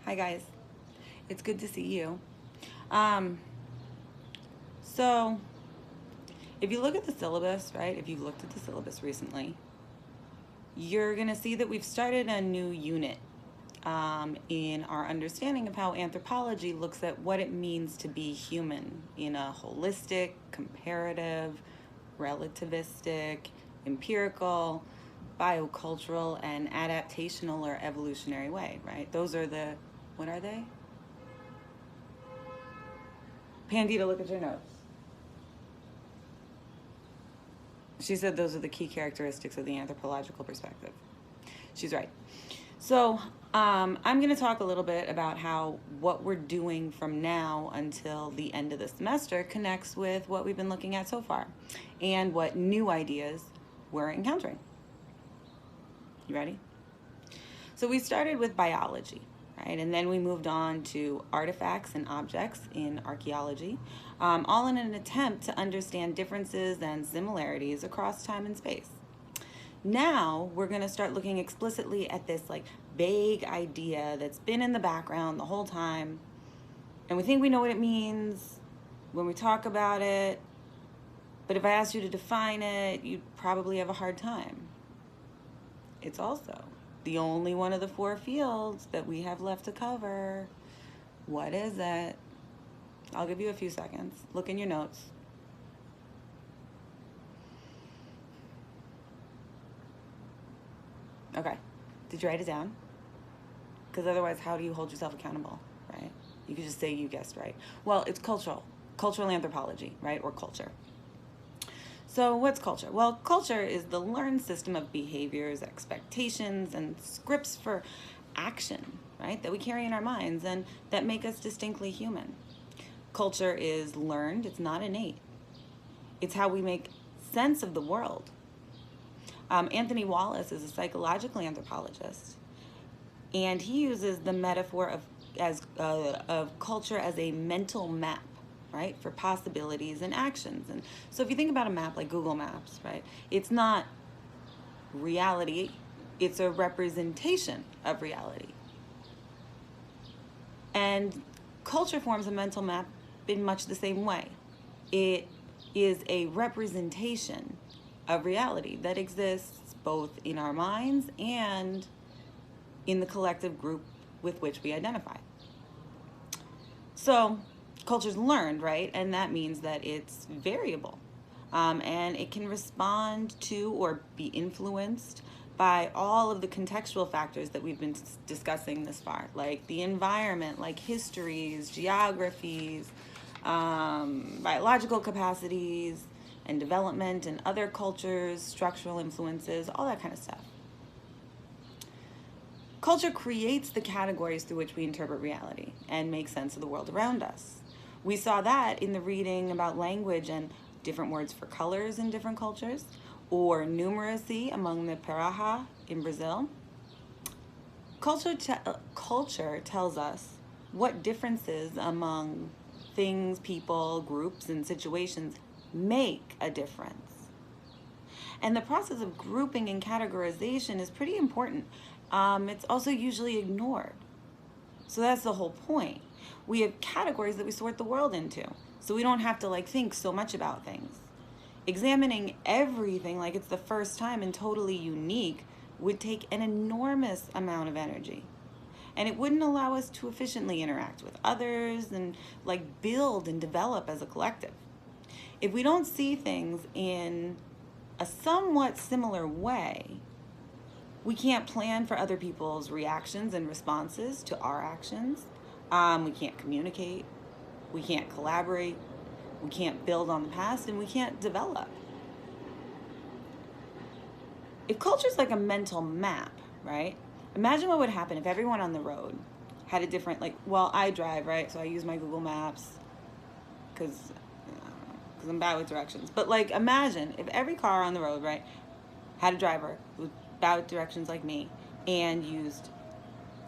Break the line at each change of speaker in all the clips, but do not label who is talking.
Hi guys, it's good to see you. Um, so if you look at the syllabus, right, if you've looked at the syllabus recently, you're gonna see that we've started a new unit in our understanding of how anthropology looks at what it means to be human in a holistic, comparative, relativistic, empirical, biocultural, and adaptational or evolutionary way, right? Those are the, what are they? Pandita, look at your notes. She said those are the key characteristics of the anthropological perspective. She's right. So I'm going to talk a little bit about how what we're doing from now until the end of the semester connects with what we've been looking at so far and what new ideas we're encountering. You ready? So we started with biology, right? And then we moved on to artifacts and objects in archaeology, all in an attempt to understand differences and similarities across time and space. Now we're going to start looking explicitly at this like vague idea that's been in the background the whole time, and we think we know what it means when we talk about it, but if I asked you to define it, you'd probably have a hard time. It's also the only one of the four fields that we have left to cover. What is it? I'll give you a few seconds. Look in your notes. Okay, did you write it down? Because otherwise, how do you hold yourself accountable, right? You could just say you guessed right. Well, it's cultural anthropology, right, or culture. So what's culture? Well, culture is the learned system of behaviors, expectations, and scripts for action, right, that we carry in our minds and that make us distinctly human. Culture is learned, it's not innate. It's how we make sense of the world. Anthony Wallace is a psychological anthropologist, and he uses the metaphor of culture as a mental map, right, for possibilities and actions. And so if you think about a map like Google Maps, right, it's not reality, it's a representation of reality. And culture forms a mental map in much the same way. It is a representation of reality that exists both in our minds and in the collective group with which we identify. So culture's learned, right? And that means that it's variable. And it can respond to or be influenced by all of the contextual factors that we've been discussing this far, like the environment, like histories, geographies, biological capacities, and development and other cultures, structural influences, all that kind of stuff. Culture creates the categories through which we interpret reality and make sense of the world around us. We saw that in the reading about language and different words for colors in different cultures, or numeracy among the Peraha in Brazil. Culture tells us what differences among things, people, groups, and situations make a difference. And the process of grouping and categorization is pretty important. It's also usually ignored. So that's the whole point. We have categories that we sort the world into, so we don't have to think so much about things. Examining everything like it's the first time and totally unique would take an enormous amount of energy. And it wouldn't allow us to efficiently interact with others and build and develop as a collective. If we don't see things in a somewhat similar way, we can't plan for other people's reactions and responses to our actions. We can't communicate. We can't collaborate. We can't build on the past, and we can't develop. If culture's like a mental map, right? Imagine what would happen if everyone on the road had a different, well, I drive, right? So I use my Google Maps because I'm bad with directions. But imagine if every car on the road, right, had a driver who was bad with directions like me and used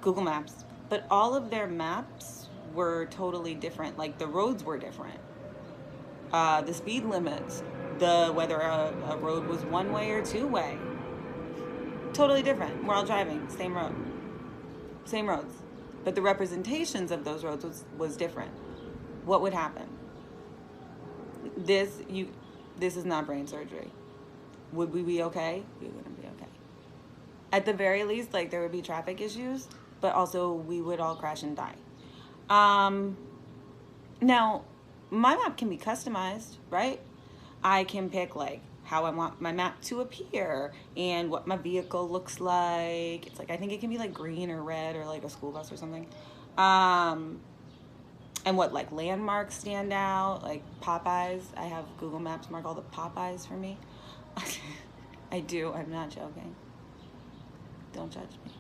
Google Maps, but all of their maps were totally different. The roads were different. The speed limits, whether a road was one way or two way, totally different. We're all driving, same road, same roads. but the representations of those roads was different. What would happen? This is not brain surgery. Would we be okay? We wouldn't be okay. At the very least, like, there would be traffic issues, but also we would all crash and die. Now, my map can be customized, right? I can pick, like, how I want my map to appear and what my vehicle looks like. It's like, I think it can be like green or red or like a school bus or something. And what, like, landmarks stand out, like Popeyes. I have Google Maps mark all the Popeyes for me. I do, I'm not joking. Don't judge me.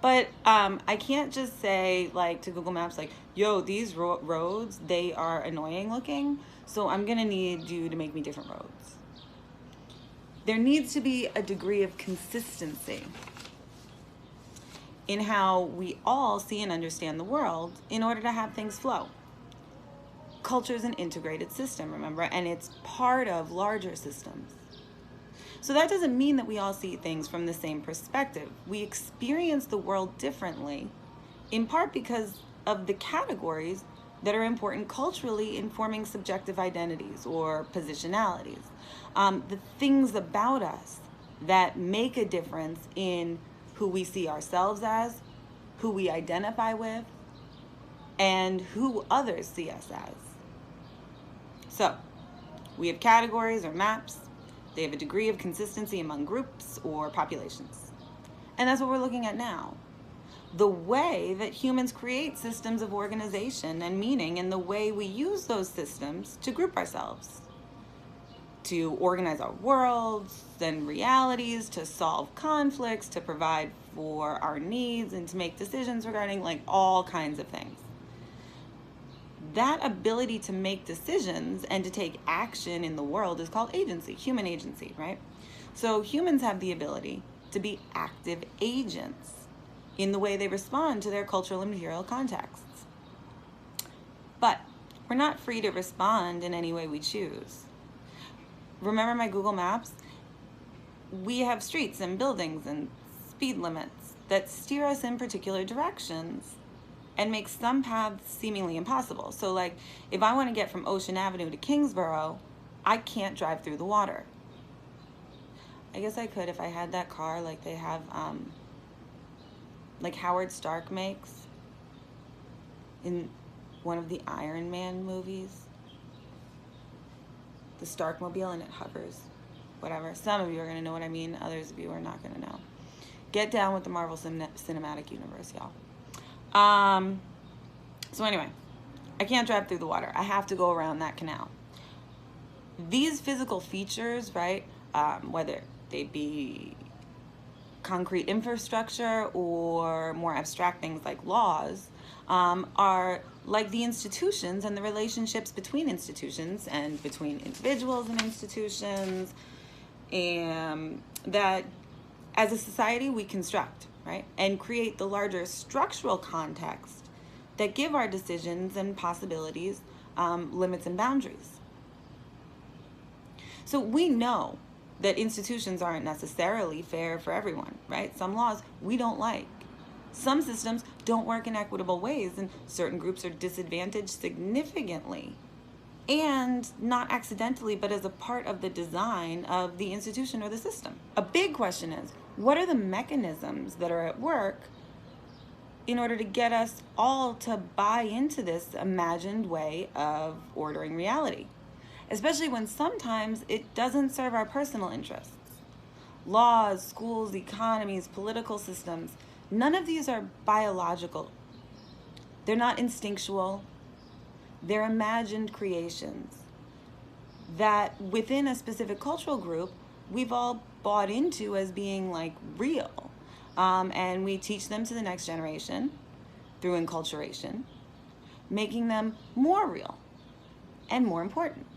But I can't just say, like, to Google Maps, like, yo, these roads, they are annoying looking, so I'm gonna need you to make me different roads. There needs to be a degree of consistency in how we all see and understand the world in order to have things flow. Culture is an integrated system, remember, and it's part of larger systems. So that doesn't mean that we all see things from the same perspective. We experience the world differently, in part because of the categories that are important culturally in forming subjective identities or positionalities. The things about us that make a difference in who we see ourselves as, who we identify with, and who others see us as. So, we have categories or maps. They have a degree of consistency among groups or populations. And that's what we're looking at now. The way that humans create systems of organization and meaning, and the way we use those systems to group ourselves, to organize our worlds and realities, to solve conflicts, to provide for our needs, and to make decisions regarding, like, all kinds of things. That ability to make decisions and to take action in the world is called agency, human agency, right? So humans have the ability to be active agents in the way they respond to their cultural and material contexts. But we're not free to respond in any way we choose. Remember my Google Maps? We have streets and buildings and speed limits that steer us in particular directions and make some paths seemingly impossible. So, like, if I want to get from Ocean Avenue to Kingsborough, I can't drive through the water. I guess I could if I had that car like they have, like Howard Stark makes in one of the Iron Man movies. The Starkmobile, and it hovers. Whatever. Some of you are going to know what I mean. Others of you are not going to know. Get down with the Marvel Cinematic Universe, y'all. So anyway, I can't drive through the water. I have to go around that canal. These physical features, right, whether they be concrete infrastructure or more abstract things like laws, are like the institutions and the relationships between institutions and between individuals and institutions, and that as a society we construct, right, and create the larger structural context that give our decisions and possibilities limits and boundaries. So we know that institutions aren't necessarily fair for everyone, right? Some laws we don't like. Some systems don't work in equitable ways, and certain groups are disadvantaged significantly, and not accidentally, but as a part of the design of the institution or the system. A big question is, what are the mechanisms that are at work in order to get us all to buy into this imagined way of ordering reality? Especially when sometimes it doesn't serve our personal interests. Laws, schools, economies, political systems, none of these are biological. They're not instinctual. They're imagined creations that within a specific cultural group, we've all bought into as being, like, real. And we teach them to the next generation through enculturation, making them more real and more important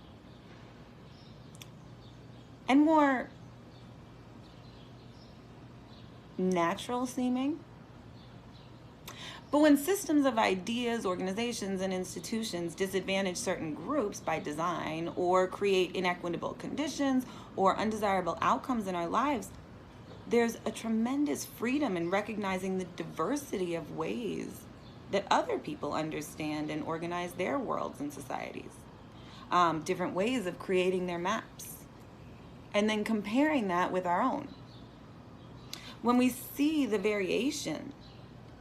and more natural seeming. But when systems of ideas, organizations, and institutions disadvantage certain groups by design or create inequitable conditions or undesirable outcomes in our lives, there's a tremendous freedom in recognizing the diversity of ways that other people understand and organize their worlds and societies, different ways of creating their maps, and then comparing that with our own. When we see the variation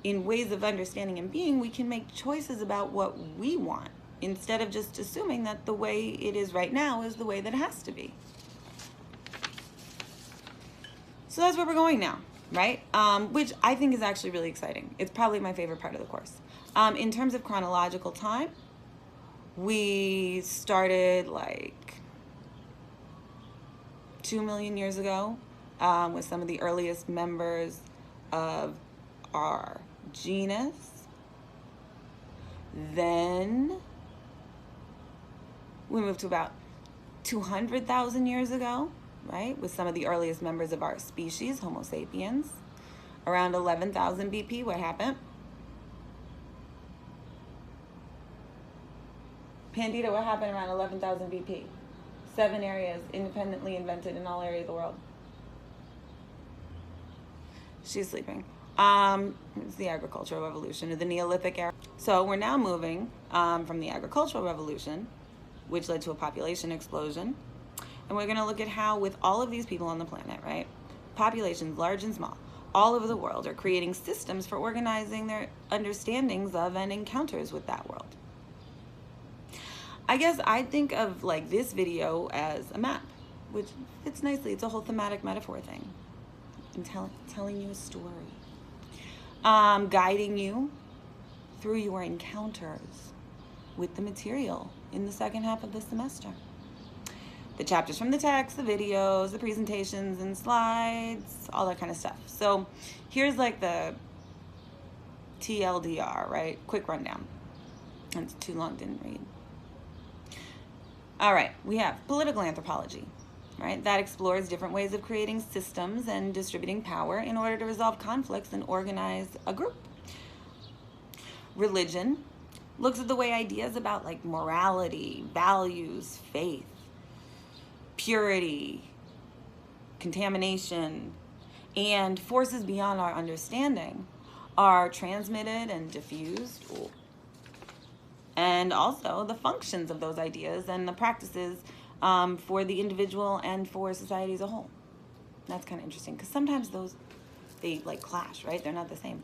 in ways of understanding and being, we can make choices about what we want instead of just assuming that the way it is right now is the way that it has to be. So that's where we're going now, right? Which I think is actually really exciting. It's probably my favorite part of the course. In terms of chronological time, we started like 2 million years ago with some of the earliest members of our genus. Then we moved to about 200,000 years ago, right, with some of the earliest members of our species, Homo sapiens. Around 11,000 BP, what happened? Pandita, what happened around 11,000 BP? 7 areas independently invented in all areas of the world. She's sleeping. It's the agricultural revolution, or the Neolithic era. So we're now moving from the agricultural revolution, which led to a population explosion. And we're going to look at how, with all of these people on the planet, right, populations large and small, all over the world, are creating systems for organizing their understandings of and encounters with that world. I guess I think of like this video as a map, which fits nicely. It's a whole thematic metaphor thing. I'm telling you a story. Guiding you through your encounters with the material in the second half of the semester. The chapters from the text, the videos, the presentations and slides, all that kind of stuff. So here's like the TLDR, right? Quick rundown. It's too long, didn't read. All right, we have political anthropology, right? That explores different ways of creating systems and distributing power in order to resolve conflicts and organize a group. Religion looks at the way ideas about like morality, values, faith, purity, contamination, and forces beyond our understanding are transmitted and diffused, and also the functions of those ideas and the practices for the individual and for society as a whole. That's kind of interesting because sometimes they like clash, right? They're not the same.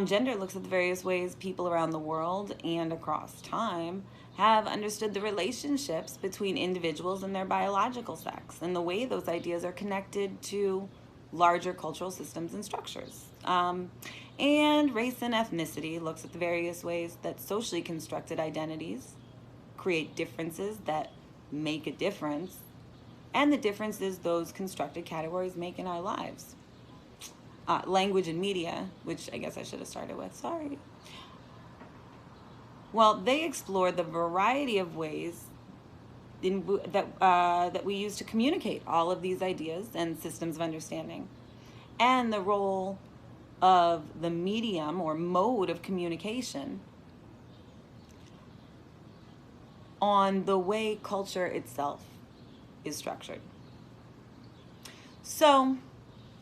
Gender looks at the various ways people around the world and across time have understood the relationships between individuals and their biological sex and the way those ideas are connected to larger cultural systems and structures. And race and ethnicity looks at the various ways that socially constructed identities create differences that make a difference, and the differences those constructed categories make in our lives. Language and media, which I guess I should have started with, sorry. Well, they explore the variety of ways that we use to communicate all of these ideas and systems of understanding, and the role of the medium or mode of communication on the way culture itself is structured. So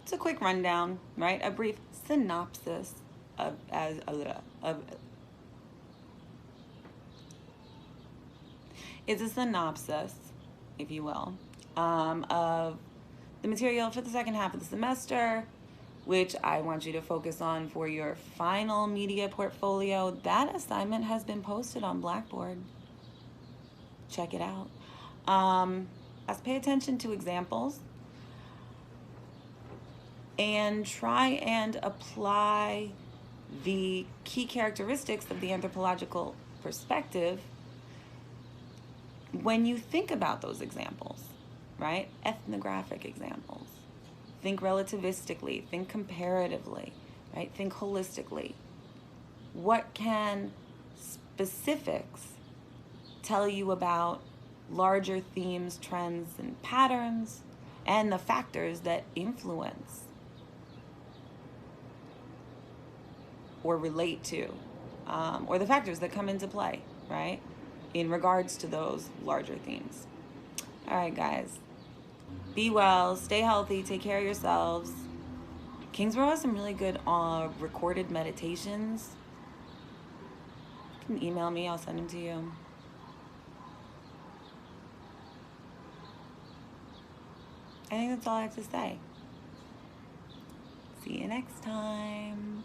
it's a quick rundown, right? A brief synopsis it's a synopsis, if you will, of the material for the second half of the semester, which I want you to focus on for your final media portfolio. That assignment has been posted on Blackboard. Check it out. Pay attention to examples and try and apply the key characteristics of the anthropological perspective when you think about those examples, right? Ethnographic examples. Think relativistically, think comparatively, right? Think holistically. What can specifics tell you about larger themes, trends, and patterns, and the factors that influence or relate to, or the factors that come into play, right, in regards to those larger themes. All right, guys, Be well, stay healthy, take care of yourselves. Kingsborough has some really good recorded meditations. You can email me, I'll send them to you. I think that's all I have to say. See you next time.